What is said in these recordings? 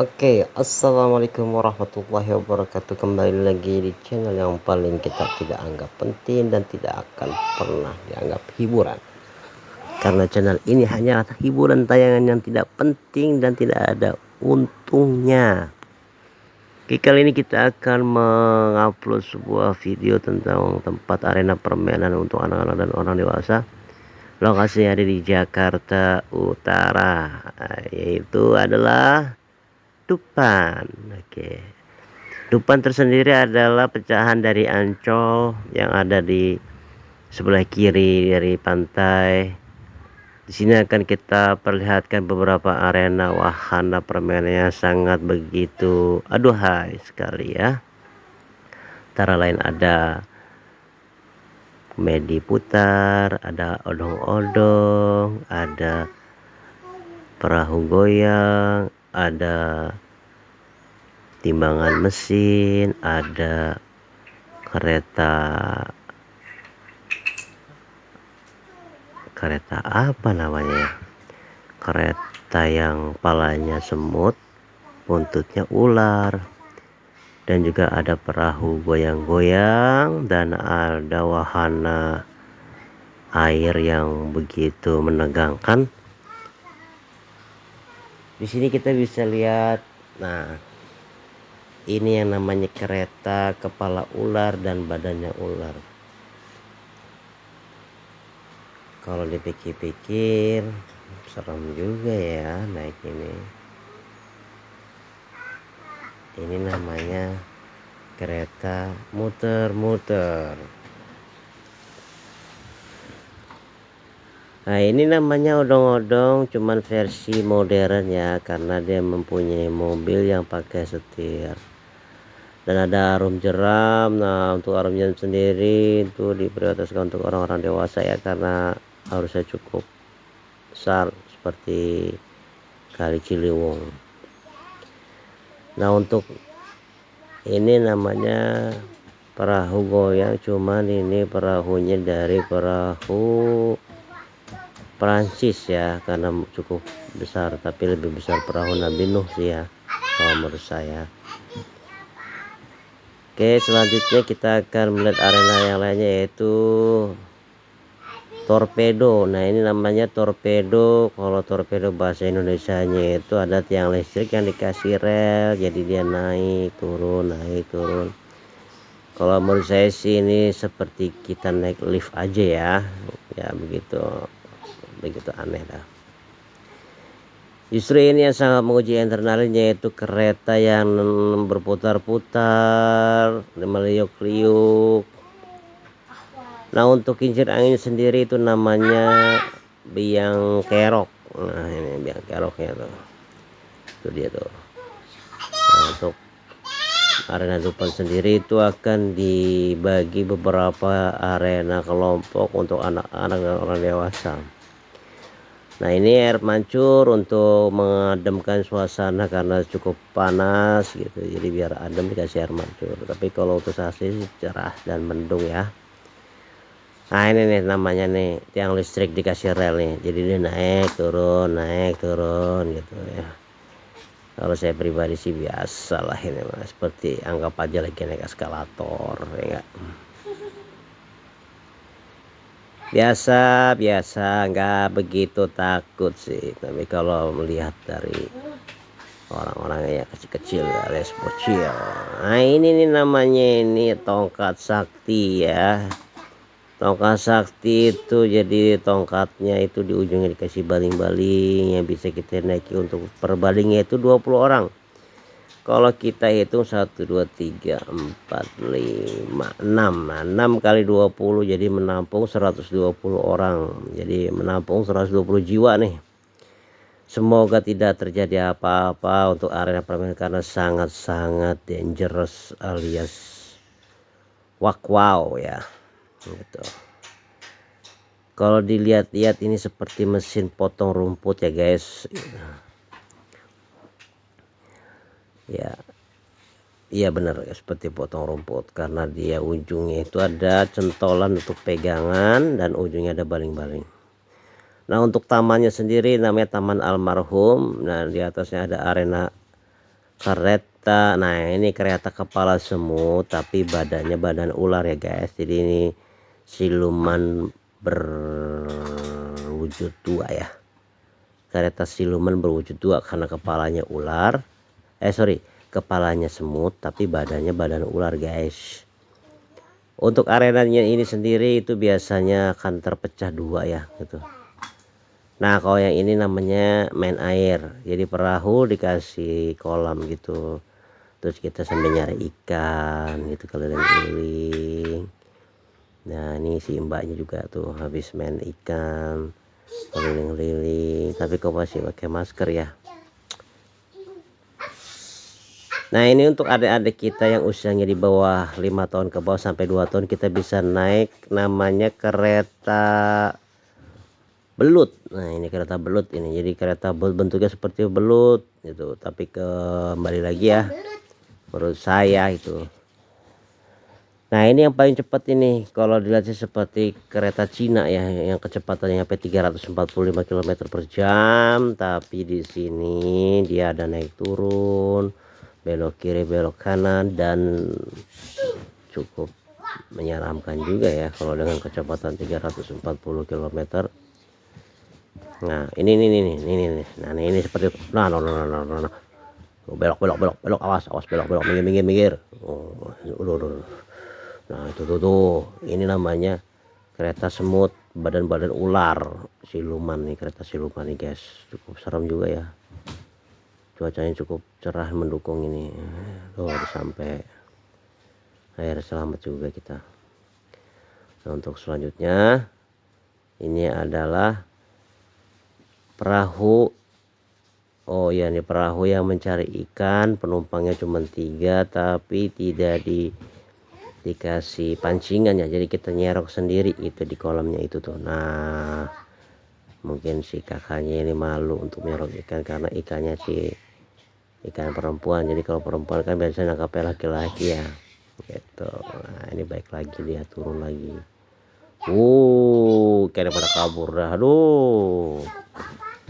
Oke, assalamualaikum warahmatullahi wabarakatuh. Kembali lagi di channel yang paling kita tidak anggap penting dan tidak akan pernah dianggap hiburan. Karena channel ini hanya hiburan tayangan yang tidak penting dan tidak ada untungnya. Oke, kali ini kita akan mengupload sebuah video tentang tempat arena permainan untuk anak-anak dan orang dewasa. Lokasinya ada di Jakarta Utara, yaitu adalah Dupan. Oke. Dupan tersendiri adalah pecahan dari Ancol yang ada di sebelah kiri dari pantai. Di sini akan kita perlihatkan beberapa arena wahana permainannya sangat begitu aduhai sekali ya. Antara lain ada komedi putar, ada odong-odong, ada perahu goyang, ada timbangan mesin, ada kereta apa namanya ya? Kereta yang palanya semut, buntutnya ular, dan juga ada perahu goyang-goyang dan ada wahana air yang begitu menegangkan. Di sini kita bisa lihat, nah ini yang namanya kereta kepala ular dan badannya ular. Kalau dipikir-pikir serem juga ya naik ini. Ini namanya kereta muter-muter. Nah, ini namanya odong-odong, cuman versi modern ya, karena dia mempunyai mobil yang pakai setir. Dan ada arum jeram. Nah, untuk arum jeram sendiri itu diprioritaskan untuk orang-orang dewasa ya, karena harusnya cukup besar seperti Kali Ciliwung. Nah, untuk ini namanya perahu goyang, cuman ini perahunya dari perahu Prancis ya, karena cukup besar, tapi lebih besar perahu Nabi Nuh sih ya kalau menurut saya. Oke, selanjutnya kita akan melihat arena yang lainnya, yaitu torpedo. Nah, ini namanya torpedo. Kalau torpedo bahasa Indonesianya itu ada tiang listrik yang dikasih rel, jadi dia naik turun naik turun. Kalau menurut saya sih ini seperti kita naik lift aja ya, ya begitu aneh dah. Justru ini yang sangat menguji adrenalinnya, yaitu kereta yang berputar-putar, meliuk-liuk. Nah, untuk kincir angin sendiri itu namanya biang kerok. Nah, ini biang keroknya tuh. Itu dia tuh. Nah, untuk arena Dupan sendiri itu akan dibagi beberapa arena kelompok untuk anak-anak dan orang dewasa. Nah, ini air mancur untuk mengademkan suasana karena cukup panas gitu, jadi biar adem dikasih air mancur. Tapi kalau untuk asli cerah dan mendung ya. Nah, ini nih namanya nih tiang listrik dikasih rel nih, jadi dia naik turun gitu ya. Kalau saya pribadi sih biasa lah ini mas, seperti anggap aja lagi naik eskalator ya enggak. Biasa nggak begitu takut sih, tapi kalau melihat dari orang-orang yang kecil-kecil alias bocil. Nah, ini nih namanya ini tongkat sakti ya. Tongkat sakti itu jadi tongkatnya itu di ujungnya dikasih baling-baling yang bisa kita naiki. Untuk per balingnya itu 20 orang. Kalau kita hitung 1 2 3 4 5 6. Nah, 6 kali 20 jadi menampung 120 orang. Jadi menampung 120 jiwa nih. Semoga tidak terjadi apa-apa untuk arena permainan karena sangat-sangat dangerous alias wow ya. Gitu. Kalau dilihat-lihat ini seperti mesin potong rumput ya guys. Ya, iya benar ya, seperti potong rumput karena dia ujungnya itu ada centolan untuk pegangan dan ujungnya ada baling-baling. Nah, untuk tamannya sendiri namanya Taman Almarhum. Nah, di atasnya ada arena kereta. Nah ini kereta kepala semut tapi badannya badan ular ya guys. Jadi ini siluman berwujud dua ya, kereta siluman berwujud dua karena kepalanya ular, kepalanya semut tapi badannya badan ular guys. Untuk arenanya ini sendiri itu biasanya akan terpecah dua ya gitu. Nah kalau yang ini namanya main air, jadi perahu dikasih kolam gitu, terus kita sambil nyari ikan gitu keliling-keliling. Nah ini si mbaknya juga tuh habis main ikan keliling-keliling, tapi kok masih pakai masker ya. Nah ini untuk adik-adik kita yang usianya di bawah 5 tahun ke bawah sampai 2 tahun, kita bisa naik namanya kereta belut. Nah ini kereta belut ini, jadi kereta belut bentuknya seperti belut gitu, tapi kembali lagi ya menurut saya itu. Nah ini yang paling cepat ini kalau dilihat sih seperti kereta Cina ya, yang kecepatannya sampai 345 km per jam, tapi di sini dia ada naik turun, belok kiri belok kanan, dan cukup menyeramkan juga ya kalau dengan kecepatan 340 km. Nah ini nah ini seperti nah belok awas belok minggir. Oh, udah. Nah itu tuh ini namanya kereta semut badan ular siluman nih, kereta siluman nih guys. Cukup serem juga ya, cuacanya cukup cerah mendukung ini tuh, sampai akhir selamat juga kita. Nah untuk selanjutnya ini adalah perahu. Oh ya, ini perahu yang mencari ikan, penumpangnya cuma 3 tapi tidak dikasih pancingan ya, jadi kita nyerok sendiri itu di kolamnya itu tuh. Nah mungkin si kakaknya ini malu untuk nyerok ikan karena ikannya si ikan perempuan, jadi kalau perempuan kan biasanya nangkapnya laki-laki ya gitu. Nah ini baik lagi, dia turun lagi. Kayak pada kabur dah. Aduh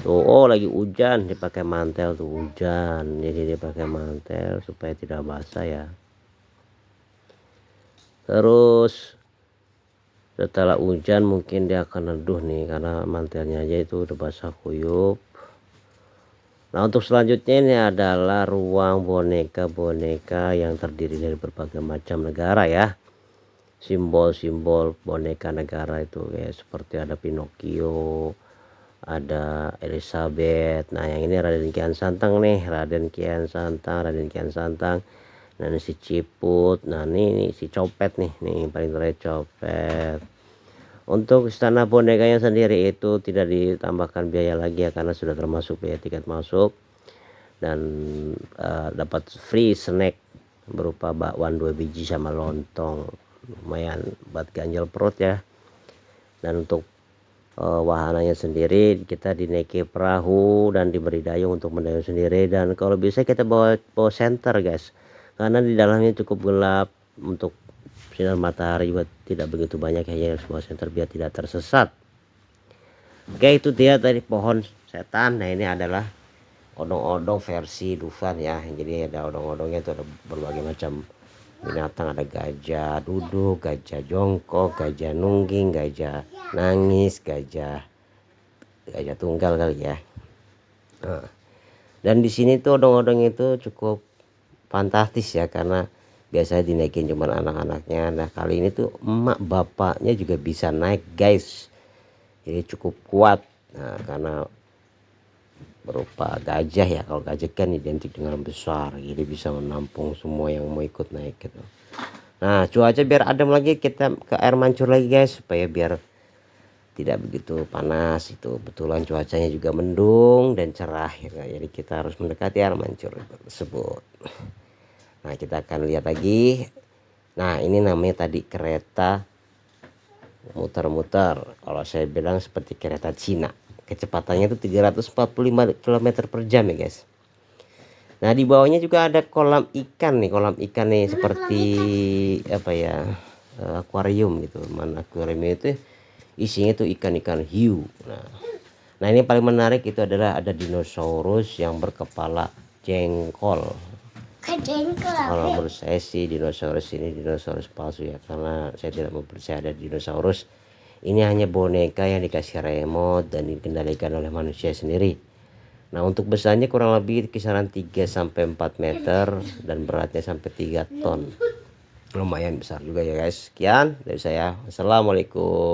tuh, oh lagi hujan dipakai mantel tuh, hujan jadi dia pakai mantel supaya tidak basah ya. Terus setelah hujan mungkin dia akan neduh nih karena mantelnya aja itu udah basah kuyup. Nah untuk selanjutnya ini adalah ruang boneka-boneka yang terdiri dari berbagai macam negara ya, simbol-simbol boneka negara itu ya, seperti ada Pinocchio, ada Elizabeth. Nah yang ini Raden Kian Santang nih, Raden Kian Santang. Nah ini si Ciput. Nah ini si Copet nih paling terakhir Copet. Untuk istana bonekanya sendiri itu tidak ditambahkan biaya lagi ya, karena sudah termasuk biaya tiket masuk, dan dapat free snack berupa bakwan 2 biji sama lontong, lumayan buat ganjal perut ya. Dan untuk wahananya sendiri kita dinaiki perahu dan diberi dayung untuk mendayung sendiri, dan kalau bisa kita bawa senter guys, karena di dalamnya cukup gelap, untuk sinar matahari juga tidak begitu banyak ya, harus bawa senter biar tidak tersesat. Oke, itu dia dari pohon setan. Nah ini adalah odong-odong versi Dufan ya, jadi ada odong-odongnya itu ada berbagai macam binatang, ada gajah duduk, gajah jongkok, gajah nungging, gajah nangis, gajah tunggal kali ya. Nah, dan di sini tuh odong-odong itu cukup fantastis ya, karena biasanya dinaikin cuma anak-anaknya. Nah kali ini tuh emak bapaknya juga bisa naik guys, jadi cukup kuat. Nah karena berupa gajah ya, kalau gajah kan identik dengan besar, jadi bisa menampung semua yang mau ikut naik gitu. Nah cuaca biar adem lagi, kita ke air mancur lagi guys, supaya biar tidak begitu panas. Itu betulan cuacanya juga mendung dan cerah ya, jadi kita harus mendekati air mancur tersebut. Nah kita akan lihat lagi. Nah ini namanya tadi kereta muter-muter, kalau saya bilang seperti kereta Cina, kecepatannya itu 345 km per jam ya guys. Nah di bawahnya juga ada kolam ikan nih, seperti apa ya, akuarium gitu. Mana akuarium itu isinya tuh ikan-ikan hiu. Nah ini paling menarik itu adalah ada dinosaurus yang berkepala jengkol. Kalau menurut saya sih dinosaurus ini dinosaurus palsu ya, karena saya tidak mempercaya ada dinosaurus. Ini hanya boneka yang dikasih remote dan dikendalikan oleh manusia sendiri. Nah, untuk besarnya kurang lebih kisaran 3-4 meter dan beratnya sampai 3 ton. Lumayan besar juga ya guys. Sekian dari saya. Assalamualaikum.